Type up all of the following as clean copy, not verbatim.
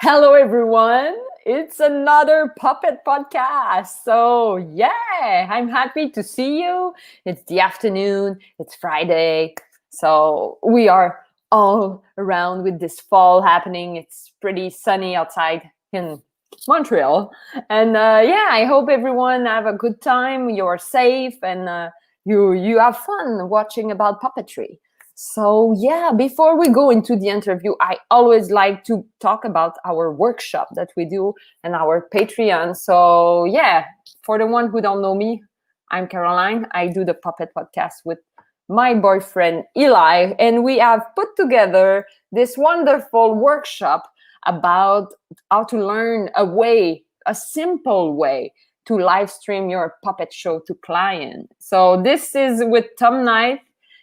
Hello, everyone. It's another Puppet podcast. So, I'm happy to see you. It's the afternoon, it's Friday. So, we are all around with this fall happening. It's pretty sunny outside in Montreal. And I hope everyone have a good time. You're safe and you have fun watching about puppetry. So, before we go into the interview, I always like to talk about our workshop that we do and our Patreon. So, for the one who don't know me, I'm Caroline. I do the Puppet podcast with my boyfriend, Eli, and we have put together this wonderful workshop about how to learn a simple way to live stream your puppet show to client. So, this is with Tom Knight,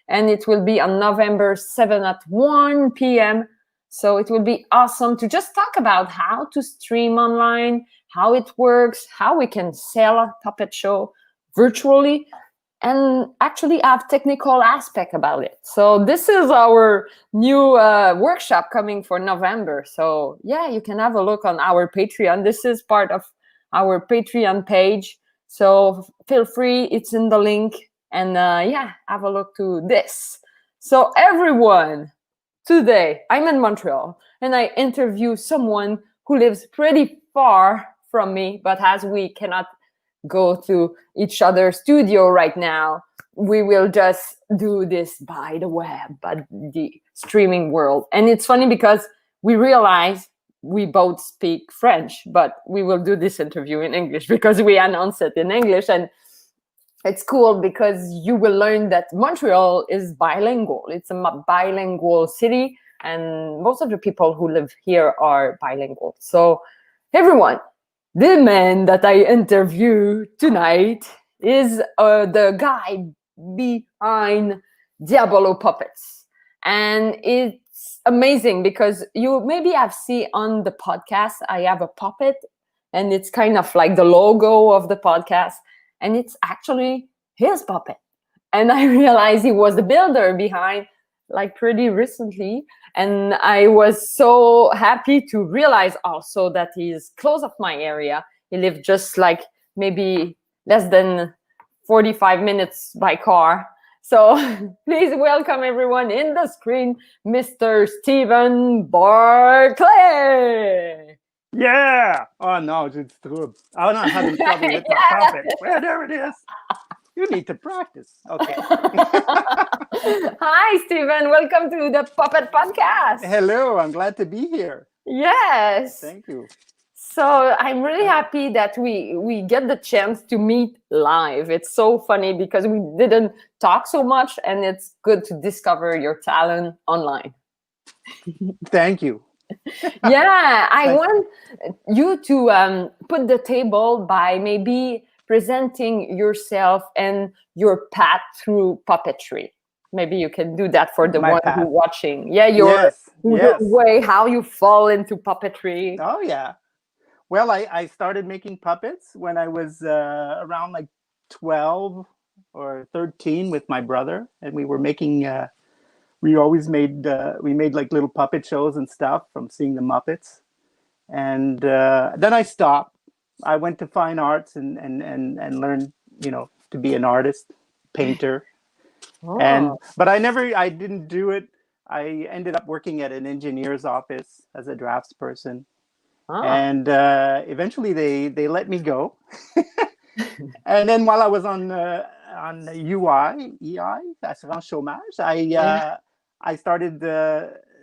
and it will be on November 7th at 1 p.m. So it will be awesome to just talk about how to stream online, how it works, how we can sell a puppet show virtually, and actually have technical aspect about it. So this is our new workshop coming for November. So you can have a look on our Patreon. This is part of our Patreon page. So feel free, it's in the link. And have a look to this. So everyone, today I'm in Montreal and I interview someone who lives pretty far from me, but as we cannot go to each other's studio right now, we will just do this by the web, by the streaming world. And it's funny because we realize we both speak French, but we will do this interview in English because we announced it in English. And it's cool because you will learn that Montreal is bilingual. It's a bilingual city, and most of the people who live here are bilingual. So, everyone, the man that I interview tonight is the guy behind Diabolo Puppets. And it's amazing because you maybe have seen on the podcast, I have a puppet, and it's kind of like the logo of the podcast. And it's actually his puppet. And I realized he was the builder behind, like, pretty recently. And I was so happy to realize also that he's close of my area. He lived just like maybe less than 45 minutes by car. So please welcome everyone in the screen, Mr. Steven Barkley. Yeah. Oh no, it's true. I'm not having trouble with my puppet. Well, there it is. You need to practice. Okay. Hi, Steven. Welcome to the Puppet Podcast. Hello. I'm glad to be here. Yes. Thank you. So I'm really happy that we get the chance to meet live. It's so funny because we didn't talk so much, and it's good to discover your talent online. Thank you. I want you to put the table by maybe presenting yourself and your path through puppetry. Maybe you can do that for the one who's watching. Your way, how you fall into puppetry. Oh, yeah. Well, I started making puppets when I was around like 12 or 13 with my brother. And we were making... we made like little puppet shows and stuff from seeing the Muppets. And then I stopped. I went to fine arts and learned, to be an artist, painter. But I didn't do it. I ended up working at an engineer's office as a draftsperson. And eventually they let me go. And then while I was on EI, Assurance Chômage, I started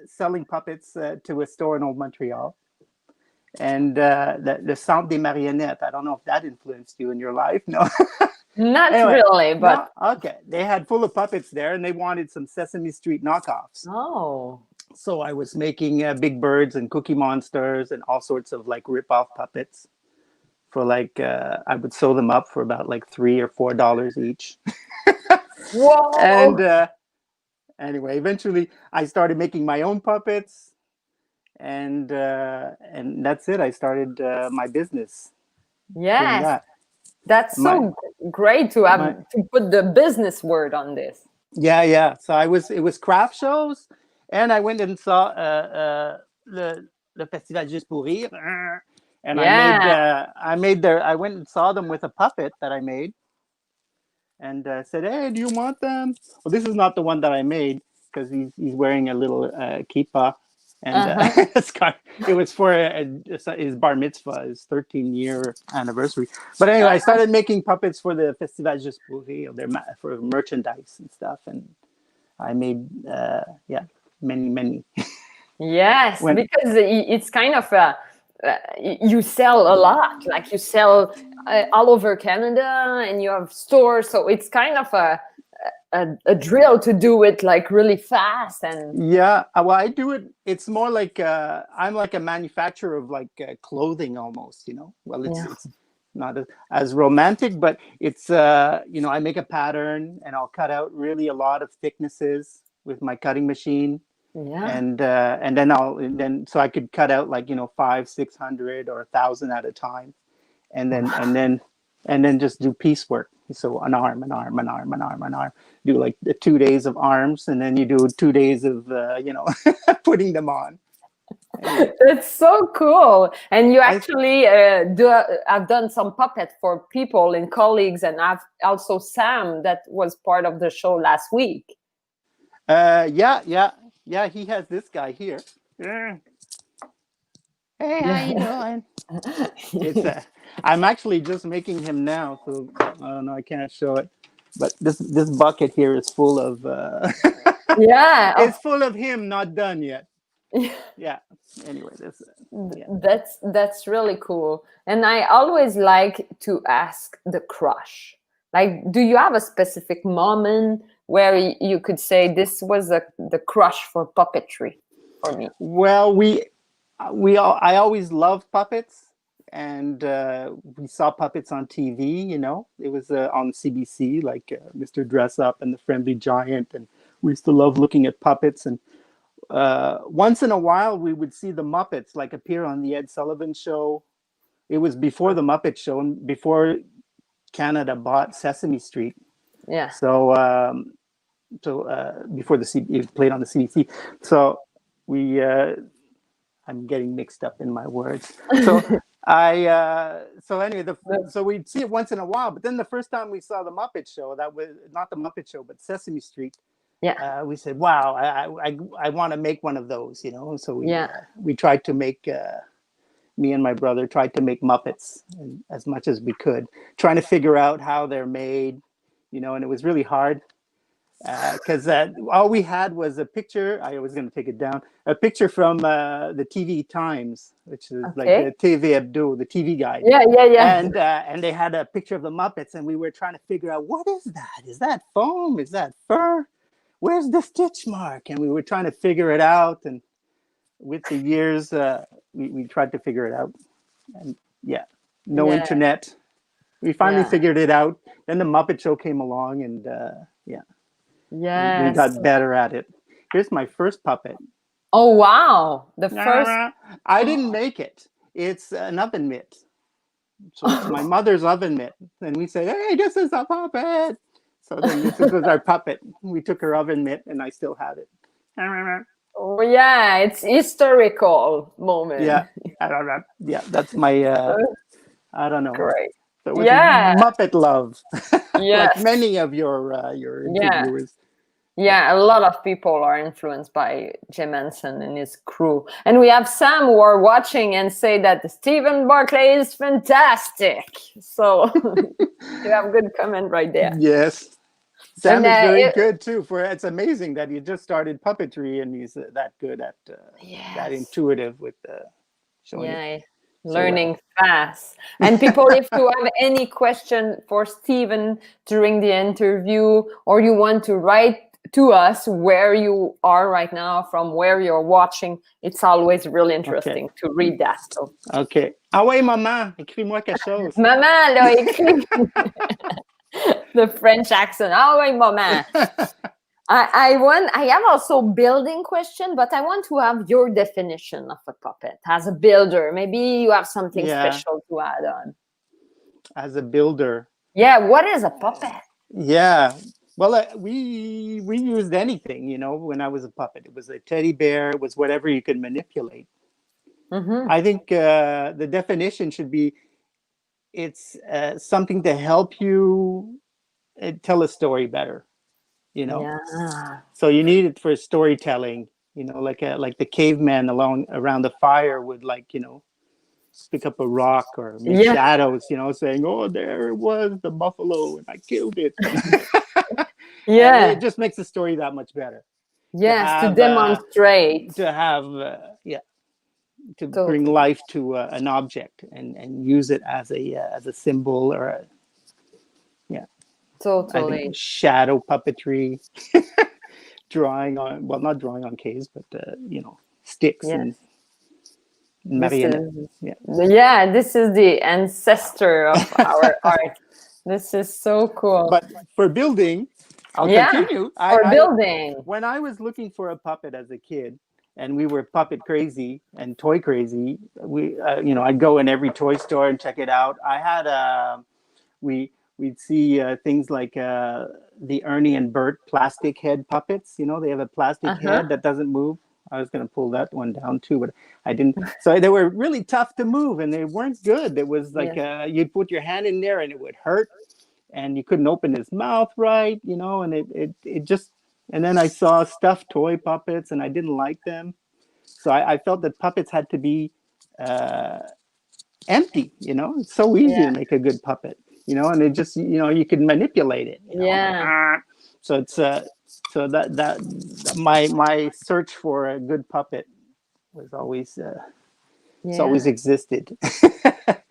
selling puppets to a store in Old Montreal. And the Centre des Marionnettes, I don't know if that influenced you in your life. No. Not really, but... No? Okay. They had full of puppets there, and they wanted some Sesame Street knockoffs. Oh. So I was making Big Birds and Cookie Monsters and all sorts of like rip-off puppets. For like, I would sew them up for about like $3 or $4 each. Whoa! And anyway, eventually I started making my own puppets, and that's it. I started my business. Yes, that's so great to have to put the business word on this. Yeah. So it was craft shows, and I went and saw le festival juste pour rire. And Yeah. I went and saw them with a puppet that I made, and said, "Hey, do you want them?" Well, this is not the one that I made because he's wearing a little kippah, and Uh-huh. it was for his bar mitzvah, his 13-year anniversary. But anyway, I Uh-huh. started making puppets for the Festival Juste pour Rire, for merchandise and stuff, and I made many Yes, when because it's kind of you sell a lot. Like you sell all over Canada, and you have stores, so it's kind of a drill to do it like really fast and yeah, well, I do it. It's more like I'm like a manufacturer of like clothing almost, you know. Well, yeah, it's not as romantic, but it's you know, I make a pattern and I'll cut out really a lot of thicknesses with my cutting machine, yeah. and then so I could cut out like, you know, 500, 600 or 1,000 at a time, and then and then and then just do piecework. So an arm, an arm, an arm, an arm, an arm. Do like the 2 days of arms, and then you do 2 days of you know, putting them on. Anyway, That's so cool. And you I actually have done some puppet for people and colleagues, and I've also Sam that was part of the show last week. yeah. He has this guy here. Yeah. Hey, how you Yeah. doing? It's I'm actually just making him now, so I don't know. I can't show it, but this bucket here is full of Yeah. it's full of him not done yet. Oh. Yeah. Anyway, this yeah. That's really cool. And I always like to ask the crush. Like, do you have a specific moment where you could say this was the crush for puppetry for me? Well, I always loved puppets, and we saw puppets on TV. You know, it was on CBC, like Mr. Dress Up and the Friendly Giant, and we used to love looking at puppets. And once in a while, we would see the Muppets like appear on the Ed Sullivan Show. It was before the Muppet Show and before Canada bought Sesame Street. Yeah. So before it played on the CBC. So we I'm getting mixed up in my words. So so anyway, so we'd see it once in a while. But then the first time we saw the Muppet Show, that was not the Muppet Show, but Sesame Street. Yeah. We said, "Wow, I want to make one of those," you know. So Yeah. we tried to make. Me and my brother tried to make Muppets as much as we could, trying to figure out how they're made, you know. And it was really hard because all we had was a picture. I was going to take it down. A picture from the TV Times, which is like Okay. the TV Hebdo, the TV guide, Yeah. Yeah. Yeah. and they had a picture of the Muppets, and we were trying to figure out, what is that? Is that foam? Is that fur? Where's the stitch mark? And we were trying to figure it out. And with the years, we tried to figure it out. And yeah, no Yeah. internet. We finally Yeah. figured it out. Then the Muppet Show came along, and yeah. We Yes. got better at it. Here's my first puppet. Oh wow. The first. I didn't make it. It's an oven mitt. So it's my mother's oven mitt. And we said, "Hey, this is a puppet." So then this was our puppet. We took her oven mitt, and I still have it. Oh yeah, it's historical moment. Yeah. Yeah, that's my I don't know. Great. So it was Yeah. Muppet love. Like Yes. many of your Yeah. interviewers. Yeah, a lot of people are influenced by Jim Henson and his crew. And we have Sam who are watching and say that Steven Barkley is fantastic. So you have good comment right there. Yes. And Sam is very good too. It's amazing that he just started puppetry and he's that good at that yes. intuitive with showing it Yeah, so learning well. fast. And people, if you have any question for Steven during the interview, or you want to write to us where you are right now, from where you're watching, it's always really interesting to read that. So, OK. Ah ouais, maman, écris-moi quelque chose. Maman l'a écrit. The French accent. Ah oui, maman. I have also building question, but I want to have your definition of a puppet as a builder. Maybe you have something special to add on. As a builder. Yeah, what is a puppet? Yeah. Well, we used anything, you know, when I was a puppet. It was a teddy bear. It was whatever you could manipulate. I think the definition should be it's something to help you tell a story better, you know. Yeah. So you need it for storytelling, you know, like the caveman along around the fire would, like, you know, pick up a rock or make Yeah. shadows, you know, saying, "Oh, there it was, the buffalo, and I killed it." And Yeah. it just makes the story that much better to Yes, to have demonstrate. yeah, to bring Totally. life to an object and use it as a symbol or yeah. I think Totally. shadow puppetry, drawing on, well, not drawing on caves, but you know, sticks and Yes. This marionette. is Yeah. yeah, this is the ancestor of our art. This is so cool. But for building, I'll Yeah. continue. For building. When I was looking for a puppet as a kid, and we were puppet crazy and toy crazy, we, you know, I'd go in every toy store and check it out. I had we'd see things like the Ernie and Bert plastic head puppets. You know, they have a plastic Uh-huh. head that doesn't move. I was going to pull that one down too, but I didn't. So they were really tough to move, and they weren't good. It was like Yeah. you'd put your hand in there, and it would hurt, and you couldn't open his mouth right, you know, and it just. And then I saw stuffed toy puppets, and I didn't like them. So I felt that puppets had to be uh, empty. You know, it's so easy Yeah. to make a good puppet. You know, and it just, you know, you can manipulate it. You know, Yeah. so it's so that my search for a good puppet was always it's always Yeah. existed.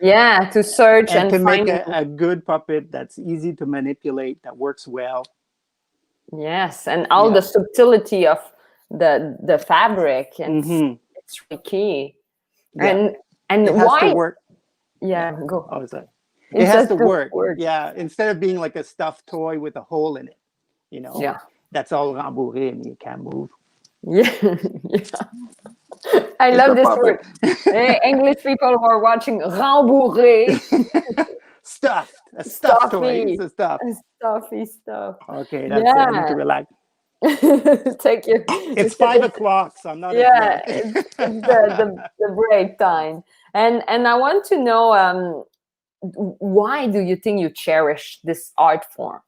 Yeah. To search And and to make find. a good puppet that's easy to manipulate, that works well. Yes, and all Yeah. the subtlety of the fabric, and Mm-hmm. it's really key. Yeah. And It has to why? work. Yeah. Yeah, go. Oh, sorry. It It has says to to work. work. Yeah. Instead of being like a stuffed toy with a hole in it, you know, Yeah. that's all rembourré and you can't move. Yeah. Yeah. I It's love a this puppet. word. English people who are watching rembourré, Stuffed. A stuffed toy. It's stuffy, a stuff. stuffy stuff. Okay, that's it. I need to Yeah. relax. Take your. It's 5 o'clock, so I'm not as Yeah, red. it's the break time, and I want to know why do you think you cherish this art form?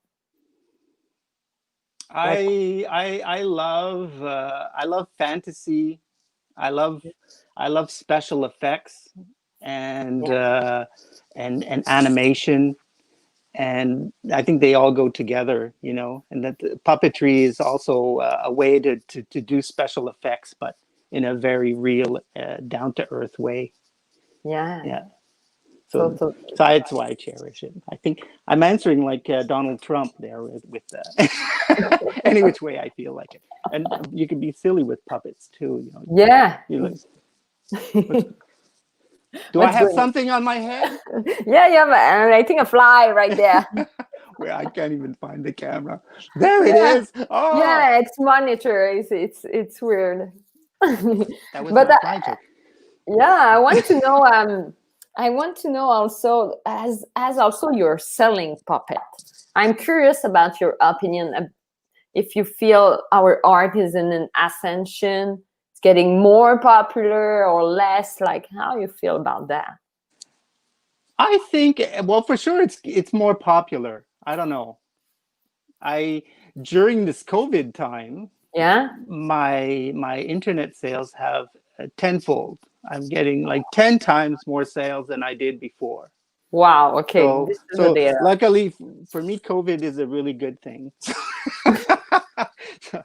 Like, I love fantasy. I love I love special effects and yeah, uh, and animation, and I think they all go together, you know. And that the puppetry is also a way to do special effects, but in a very real, down to earth way. yeah, Yeah. So totally. so that's why I cherish it. I think I'm answering like Donald Trump there with any which way I feel like it. And you can be silly with puppets too. You know, Yeah. you like, what's, do I What's have going? something on my head? Yeah, yeah, I think a fly right there. Where I can't even find the camera. There it Yeah, is. Oh, yeah, it's monitor. It's weird. that was But my fly joke. yeah, I want to know. I want to know also, as also you're selling puppet. I'm curious about your opinion. If you feel our art is in an ascension, it's getting more popular or less. Like, how you feel about that? I think, well, for sure, it's more popular. I don't know. I during this COVID time, Yeah. my internet sales have tenfold. I'm getting like 10 times more sales than I did before. Wow. Okay. So This is the so data. luckily for me, COVID is a really good thing. Touch on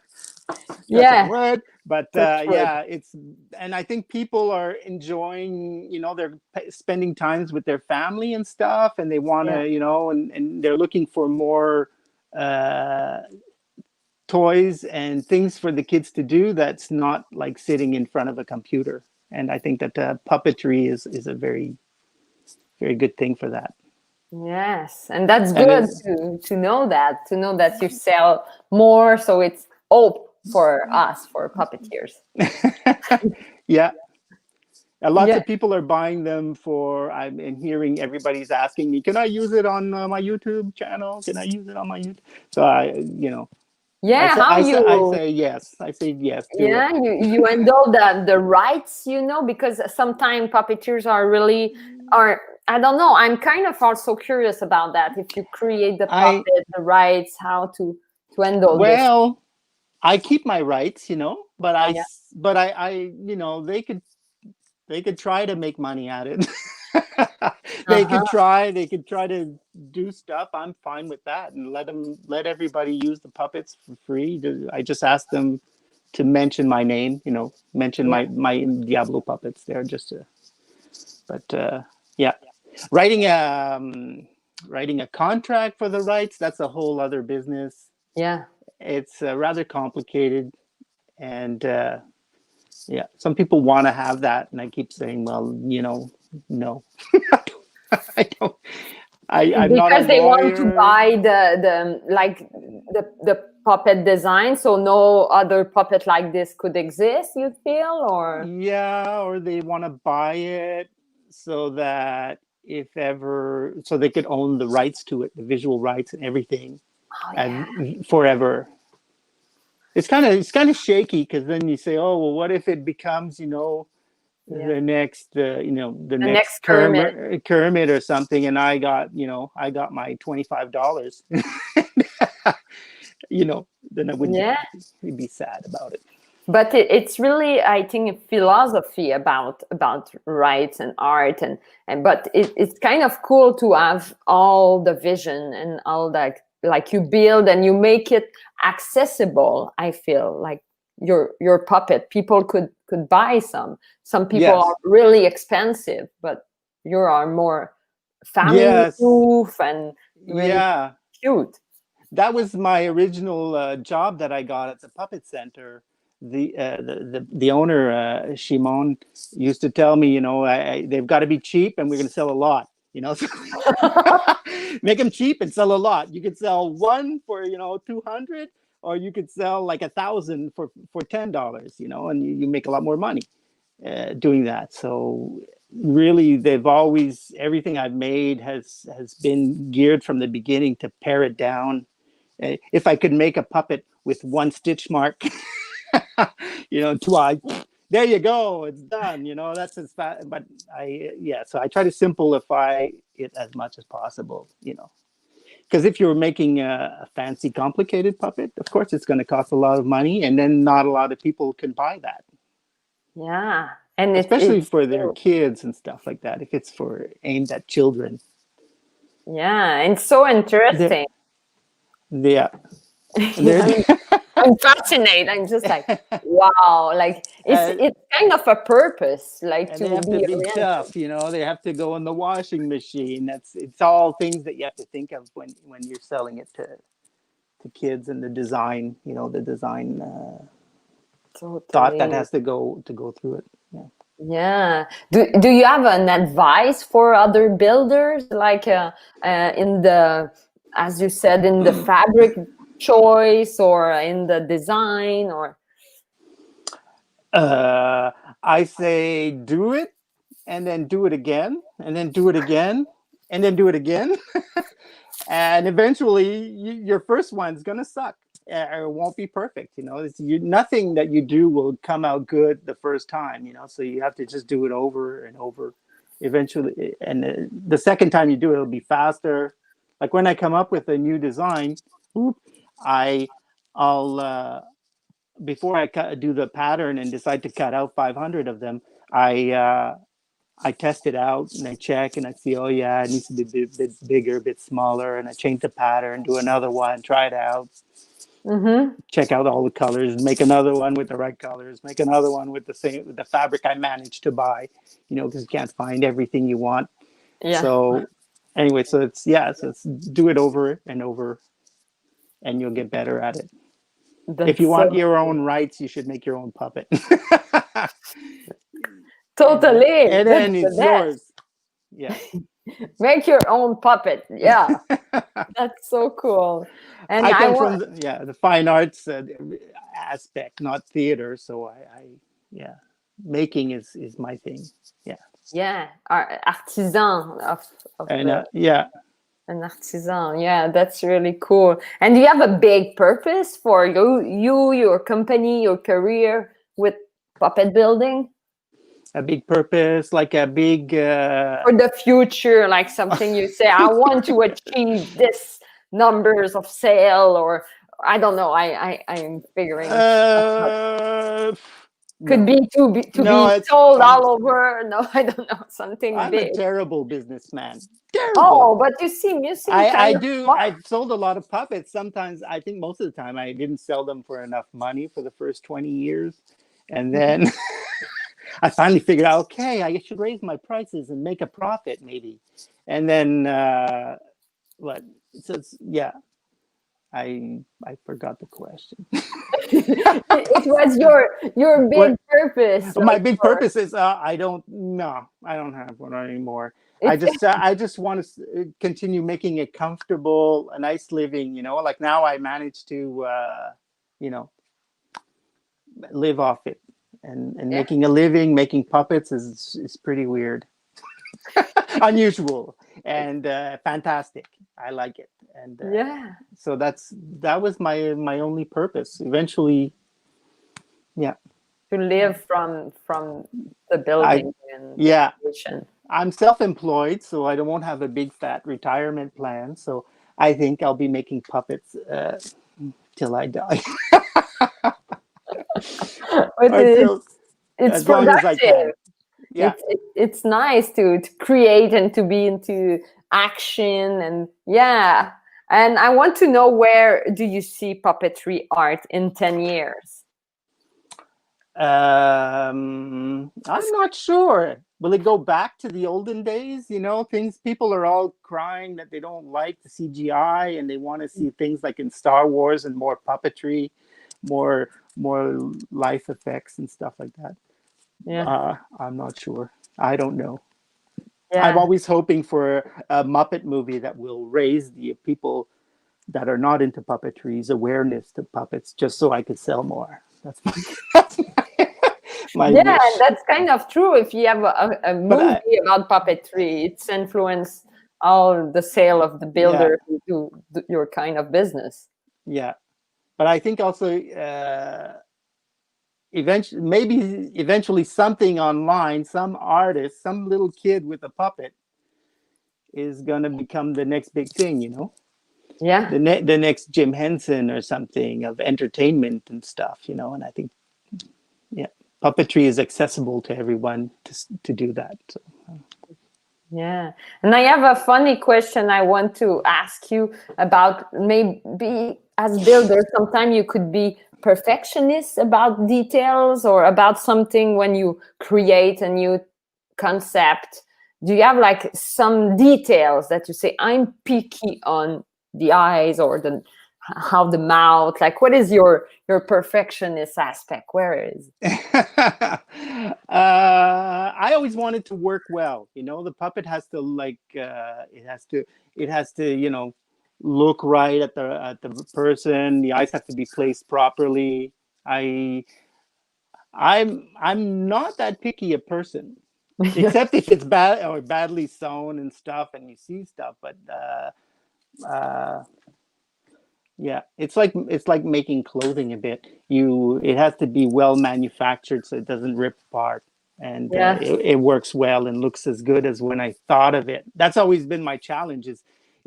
Yeah. wood, but Touch wood. yeah, it's, and I think people are enjoying. You know, they're spending times with their family and stuff, and they want Yeah. to, you know, and they're looking for more uh, toys and things for the kids to do that's not like sitting in front of a computer. And I think that puppetry is a very good thing for that. Yes, and that's And good to know that you sell more, so it's hope for us for puppeteers. yeah, lots Yeah. of people are buying them for. I'm hearing everybody's asking me, can I use it on my YouTube channel? Can I use it on my YouTube? So I, you know, Yeah, how I you say yes. I say yes to it. yeah, you handle the rights, because sometimes puppeteers are really are I don't know. I'm kind of also curious about that. If you create the I puppet, the rights, how to handle this. well, I keep my rights, but Yeah. they could try to make money at it. Uh-huh. They could try to do stuff. I'm fine with that, and let everybody use the puppets for free. I just ask them to mention my name, mention Yeah. my Diabolo Puppets there, just to. But yeah, writing writing a contract for the rights, that's a whole other business. Yeah. It's rather complicated, and yeah, some people want to have that, and I keep saying, well, no. I don't. I'm not a Because they want to lawyer. buy the puppet design, so no other puppet like this could exist, you feel, or Yeah, or they want to buy it so that if ever, so they could own the rights to it, the visual rights and everything, oh yeah. and forever. It's kind of shaky, because then you say, oh well, what if it becomes, Yeah. the The next next Kermit. Kermit or something, and I got my $25. Then I wouldn't be Yeah. happy. I'd be sad about it. But it's really, I think, a philosophy about rights and art, and but it's kind of cool to have all the vision and all that, like you build and you make it accessible. I feel like your puppet, people could buy some people are Yes, really expensive, but you are more family yes, proof and really yeah. cute. That was my original job that I got at the Puppet Center. The owner, Shimon, used to tell me, they've got to be cheap, and we're going to sell a lot. Make them cheap and sell a lot. You could sell one for 200, or you could sell like 1,000 for $10. And you make a lot more money doing that. So really, they've always everything I've made has been geared from the beginning to pare it down. If I could make a puppet with one stitch mark, two eyes, there you go, it's done. That's as fast. But so I try to simplify it as much as possible. Because if you're making a fancy, complicated puppet, of course it's going to cost a lot of money, and then not a lot of people can buy that. Yeah, and Especially it's for their true. kids and stuff like that. If it's for aimed at children, Yeah, and so they're, interesting. yeah, and they're I'm fascinated. I'm just like, wow, like uh, it's kind of a purpose, like and they to have to be be oriented. tough. They have to go in the washing machine. It's all things that you have to think of when you're selling it to kids, and the design. The design thought that Totally. has to go through it. Yeah. Yeah. Do you have an advice for other builders, like in the, as you said, in the fabric choice or in the design or? Uh, I say do it, and then do it again, and then do it again, and then do it again. And eventually your first one's going to suck. It won't be perfect. Nothing that you do will come out good the first time. So you have to just do it over and over eventually, and the second time you do it, it'll be faster. Like when I come up with a new design, I I'll before do the pattern and decide to cut out 500 of them, I test it out and I check and I see, oh yeah, it needs to be a bit bigger, a bit smaller, and I change the pattern, do another one, try it out, Mm-hmm. check out all the colors, make another one with the right colors, make another one with the fabric I managed to buy, because you can't find everything you want. Yeah, So anyway, so it's do it over and over, and you'll get better at it. If you that's want so your own rights, you should make your own puppet. totally. And That's then the it's best. yours. Yeah. Make your own puppet. Yeah, that's so cool. And I I come want, from the fine arts aspect, not theater. So yeah, making is my thing. Yeah, yeah, artisan of and the yeah, An artisan. Yeah, that's really cool. And do you have a big purpose for your company, your career with puppet building? A big purpose, like a big. For the future, like something you say, I want to achieve this numbers of sale, or I don't know. I am figuring out. Uh, Could no, be to no, be it's sold all over. No, I don't know. Something I'm a big. terrible businessman. Terrible. Oh, but you seem kind I of do. smart. I've sold a lot of puppets. Sometimes I think most of the time I didn't sell them for enough money for the first 20 years, and then I finally figured out, okay, I should raise my prices and make a profit maybe, and then what? So yeah, I forgot the question. It was your big What purpose, my like big for purpose is, I don't no, I don't have one anymore. it's. I just want to continue making it comfortable, a nice living. You know, like now I managed to you know live off it, and Yeah, making a living making puppets is pretty weird, unusual, and fantastic. I like it, and yeah. so that was my only purpose. Eventually, yeah, To live from the I building and the yeah. creation. I'm self-employed, so I won't have a big fat retirement plan. So I think I'll be making puppets till I die, But or till it's as long as I productive. can. Yeah. It's nice to create and to be into action, and yeah. And I want to know, where do you see puppetry art in 10 years? I'm not sure. Will it go back to the olden days? You know, things people are all crying that they don't like the CGI and they want to see things like in Star Wars and more puppetry, more more life effects and stuff like that. Yeah, I'm not sure. I don't know. I'm yeah. always hoping for a Muppet movie that will raise the people that are not into puppetry's awareness to puppets, just so I could sell more. That's my, that's my Yeah, and wish. that's kind of true. If you have a But I, movie about puppetry, it's influenced all the sale of the yeah, builder who do your kind of business. yeah. But I think also eventually something online, some artist, some little kid with a puppet is gonna become the next big thing. You know, Yeah. the next Jim Henson or something of entertainment and stuff. You know, and I think yeah, puppetry is accessible to everyone to do that. So. Yeah. And I have a funny question I want to ask you about. Maybe as builders, sometimes you could be perfectionist about details or about something when you create a new concept. Do you have like some details that you say, I'm picky on the eyes or the how the mouth, like what is your perfectionist aspect? Where is I always wanted to work well. You know, the puppet has to it has to look right at the person. The eyes have to be placed properly. I I'm not that picky a person, yeah. except if it's bad or badly sewn and stuff, and you see stuff. But yeah, it's like making clothing a bit. It has to be well manufactured so it doesn't rip apart, and Yeah. it works well and looks as good as when I thought of it. That's always been my challenge. It's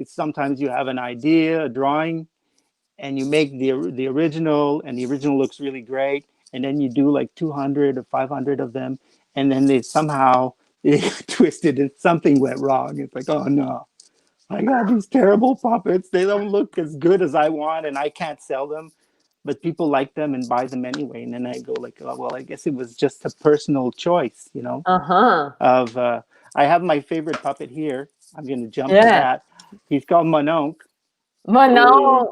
sometimes you have an idea, a drawing, and you make the original, and the original looks really great, and then you do like 200 or 500 of them, and then they somehow they twisted and something went wrong. It's like, oh no, I got these terrible puppets. They don't look as good as I want, and I can't sell them. But people like them and buy them anyway. And then I go like, oh, well, I guess it was just a personal choice, you know. Uh-huh. Of I have my favorite puppet here. I'm going to jump to Yeah. that. He's called Manok. Manok.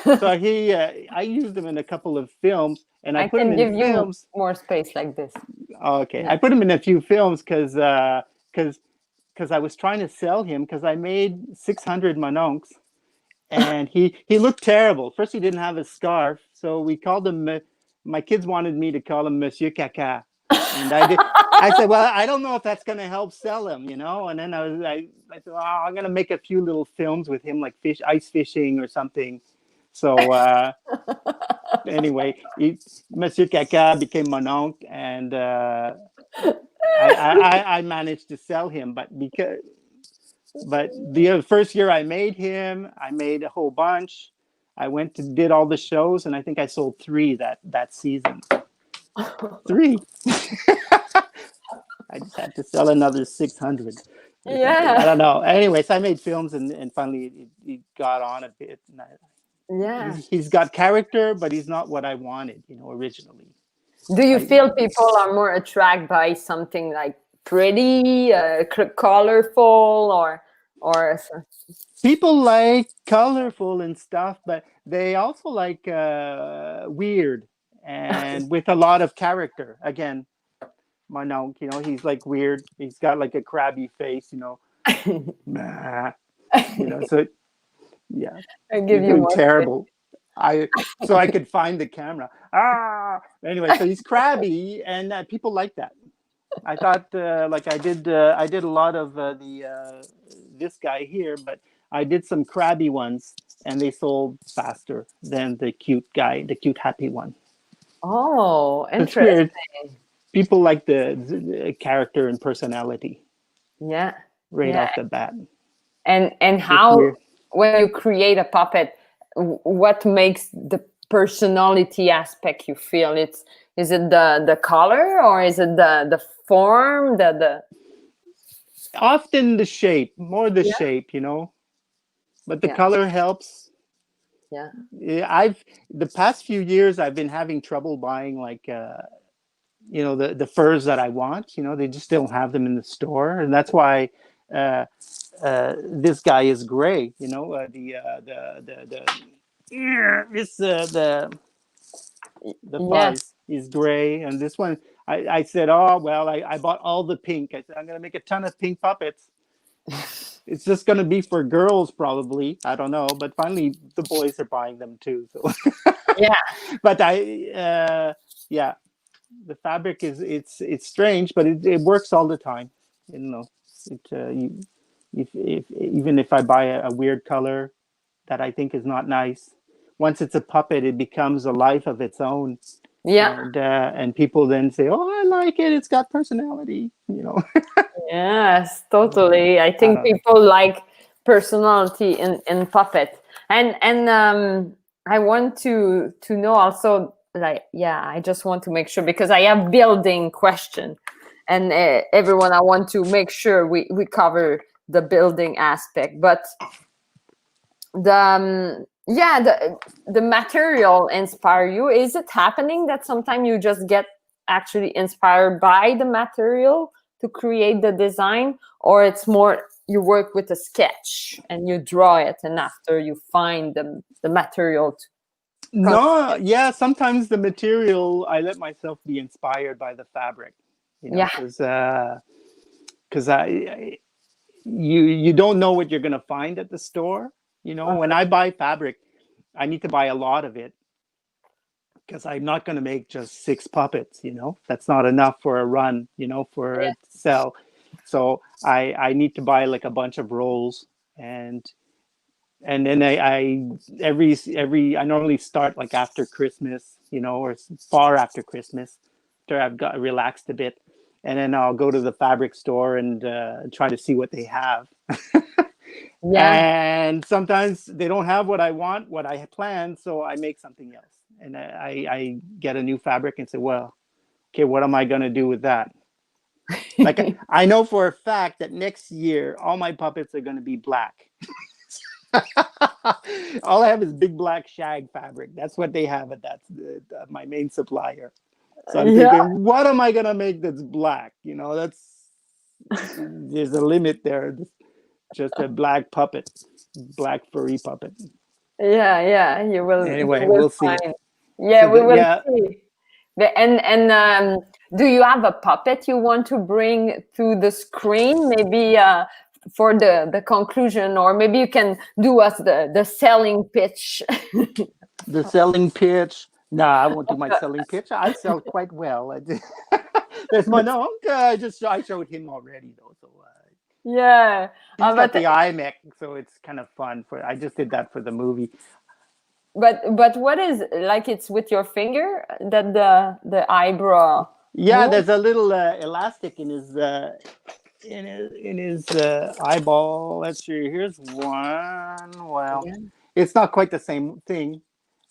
So I used him in a couple of films, and I I put him can in give you films. more space like this. Oh, okay, Yeah. I put him in a few films because I was trying to sell him because I made 600 Manoks, and he looked terrible. First, he didn't have a scarf, so we called him. My kids wanted me to call him Monsieur Caca, and I did. I said, well, I don't know if that's going to help sell him, you know. And then I said, well, I'm going to make a few little films with him, like ice fishing or something. So anyway, Monsieur Caca became Manok, and I managed to sell him, but the first year I made him, I made a whole bunch. I went to did all the shows, and I think I sold 3 that season. 3. I just had to sell another 600 or something. I don't know. Anyways, I made films, and finally it got on a bit. And he's got character, but he's not what I wanted, you know, originally. Do you feel people are more attracted by something like pretty, colorful, or People like colorful and stuff, but they also like weird and with a lot of character. Again, Manok, you know, he's like weird. He's got like a crabby face, you know. You know, so yeah, I give you're you doing more terrible. So I could find the camera. Anyway, so he's crabby, and people like that. I thought like I did a lot of this guy here, but I did some crabby ones, and they sold faster than the cute guy, the cute happy one. Oh, It's interesting. weird. People like the character and personality Yeah, right yeah. off the bat. And It's how, weird. when you create a puppet, what makes the personality aspect you feel? Is it the color, or is it the form, the Often the shape, more the yeah, shape, you know, but the yeah, color helps. yeah, Yeah, I've the past few years I've been having trouble buying like you know the furs that I want. You know, they just don't have them in the store, and that's why this guy is gray. You know, yeah, this the yeah. fuzz is gray, and this one I said, oh well, I bought all the pink. I said I'm gonna make a ton of pink puppets. It's just gonna be for girls probably. I don't know, but finally the boys are buying them too. So, Yeah. but yeah, the fabric is it's strange, but it works all the time. You know, it if even if I buy a weird color that I think is not nice, once it's a puppet, it becomes a life of its own, Yeah. and people then say, "Oh, I like it. It's got personality." You know, Yes, totally. I I think don't know. people like personality in puppet. And I want to know also, like, yeah, I just want to make sure, because I have building question, and everyone, I want to make sure we cover the building aspect. But the material inspire you. Is it happening that sometimes you just get actually inspired by the material to create the design, or it's more you work with a sketch and you draw it, and after you find the material to No, yeah, sometimes the material I let myself be inspired by the fabric, you know, yeah, because you don't know what you're going to find at the store. You know, when I buy fabric, I need to buy a lot of it because I'm not going to make just 6 puppets. You know, that's not enough for a run. You know, for yeah, a sell. So I need to buy like a bunch of rolls, and then I every I normally start like after Christmas, you know, or far after Christmas, after I've got relaxed a bit, and then I'll go to the fabric store and try to see what they have. yeah, And sometimes they don't have what I want, what I had planned, so I make something else, and I get a new fabric and say, well, okay, what am I going to do with that? Like I know for a fact that next year all my puppets are going to be black. All I have is big black shag fabric. That's what they have, and that's my main supplier. So I'm yeah, thinking, what am I gonna make that's black? You know, that's there's a limit there. Just a black puppet, black furry puppet. yeah. You Anyway, will we'll see. find. Yeah, So we will yeah, see. And do you have a puppet you want to bring to the screen? Maybe for the conclusion, or maybe you can do us the selling pitch. the selling pitch. Nah, I won't do my selling pitch. I sell quite well. There's Manok. I showed him already though, so Yeah. he's got But the iMac, so it's kind of fun. I just did that for the movie. but what is like? It's with your finger that the eyebrow Yeah, move. there's a little elastic in his eyeball. Let's see. Here's one. Well, Yeah. it's not quite the same thing,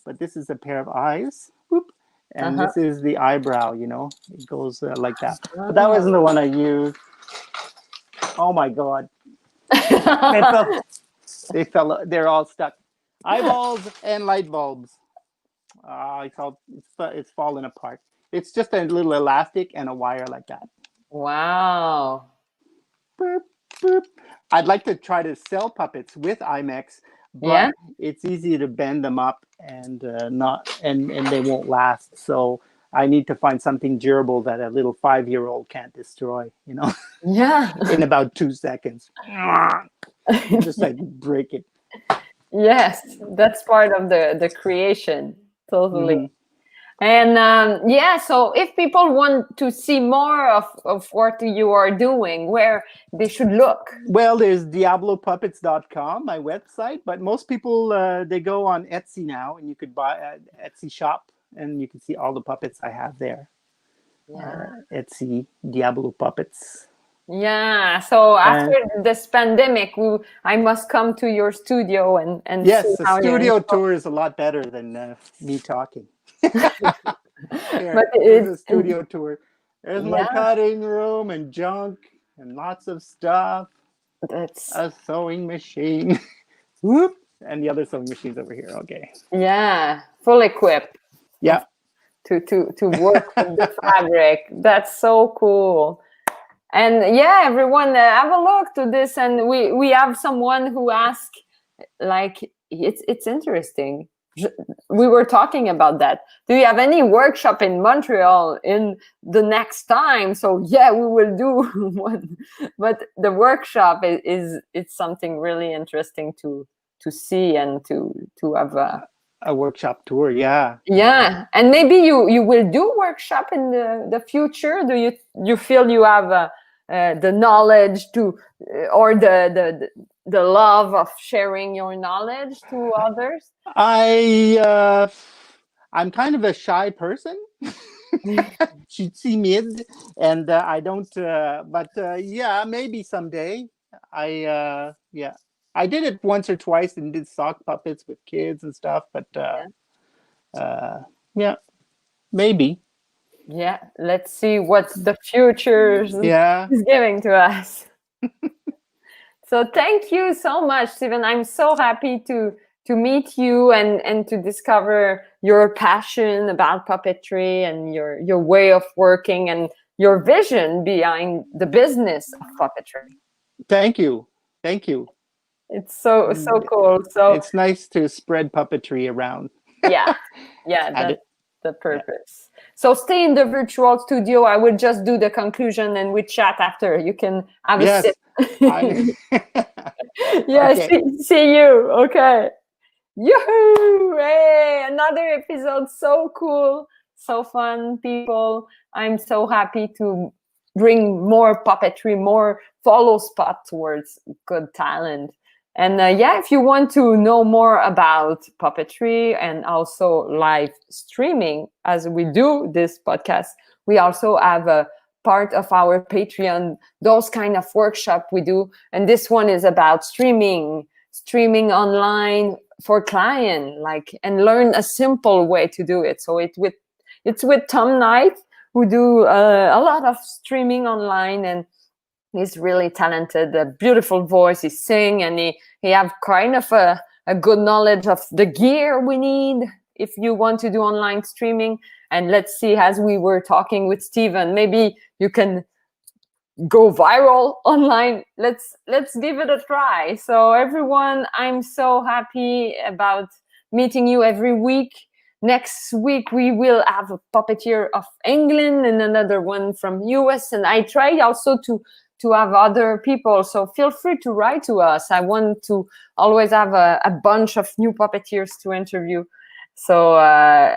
but this is a pair of eyes. Whoop. And Uh-huh. this is the eyebrow. It goes like that. But that wasn't Oh. the one I used. Oh my god, they fell. They fell. They're all stuck. Eyeballs and light bulbs. It's falling apart. It's just a little elastic and a wire like that. Wow. Boop, boop. I'd like to try to sell puppets with IMAX, Yeah. but it's easy to bend them up and not and they won't last. So I need to find something durable that a little 5-year-old can't destroy. Yeah. In about 2 seconds. Just like break it. Yes, that's part of the creation. Totally. Hmm. And yeah, so if people want to see more of what you are doing, where they should look. Well, there's diabolopuppets.com, my website, but most people they go on Etsy now, and you could buy Etsy shop, and you can see all the puppets I have there. Yeah. Etsy Diabolo Puppets. Yeah. So after And this pandemic, I must come to your studio and see yes, a how you're studio installed. tour is a lot better than me talking. But Here's a it's studio tour. There's my yeah, cutting room and junk and lots of stuff. that's A sewing machine. Whoop. And the other sewing machines over here. Okay. yeah, full equipped of Yeah. to work with the fabric. That's so cool. And yeah, everyone have a look to this. And we have someone who asked, like, it's interesting. We were talking about that. Do you have any workshop in Montreal in the next time? So yeah, we will do one. But the workshop is it's something really interesting to see and to have A workshop tour. Yeah. yeah. And maybe you will do workshop in the future. Do you feel you have the knowledge to or the love of sharing your knowledge to others? I'm kind of a shy person. She'd see mid, and I don't. But yeah, maybe someday. Yeah, I did it once or twice and did sock puppets with kids and stuff. But Yeah. yeah, maybe. Yeah, let's see what the future Yeah. is giving to us. So thank you so much, Steven. I'm so happy to meet you and to discover your passion about puppetry and your way of working and your vision behind the business of puppetry. Thank you. Thank you. It's so And cool. So it's nice to spread puppetry around. yeah, yeah, And that's it, the yeah. purpose. So stay in the virtual studio. I will just do the conclusion and we chat after. You can have a sip. Yes. I. Yeah, Okay. see you. Okay. Yoo-hoo! Hey, another episode. So cool. So fun, people. I'm so happy to bring more puppetry, more follow spot towards good talent. And yeah, if you want to know more about puppetry and also live streaming, as we do this podcast, we also have a part of our Patreon, those kind of workshop we do. And this one is about streaming online for client, like, and learn a simple way to do it. So it's with Tom Knight, who do a lot of streaming online, and he's really talented, a beautiful voice. He sing and he have kind of a good knowledge of the gear we need if you want to do online streaming. And let's see, as we were talking with Steven, maybe you can go viral online. Let's give it a try. So everyone, I'm so happy about meeting you every week. Next week we will have a puppeteer of England and another one from US, and I try also to have other people. So feel free to write to us. I want to always have a bunch of new puppeteers to interview. So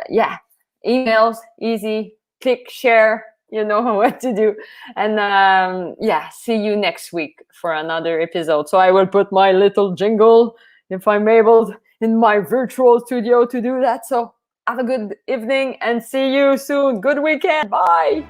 yeah, emails easy, click share, You know what to do. And yeah, see you next week for another episode. So I will put my little jingle if I'm able in my virtual studio to do that. So have a good evening and see you soon. Good weekend. Bye.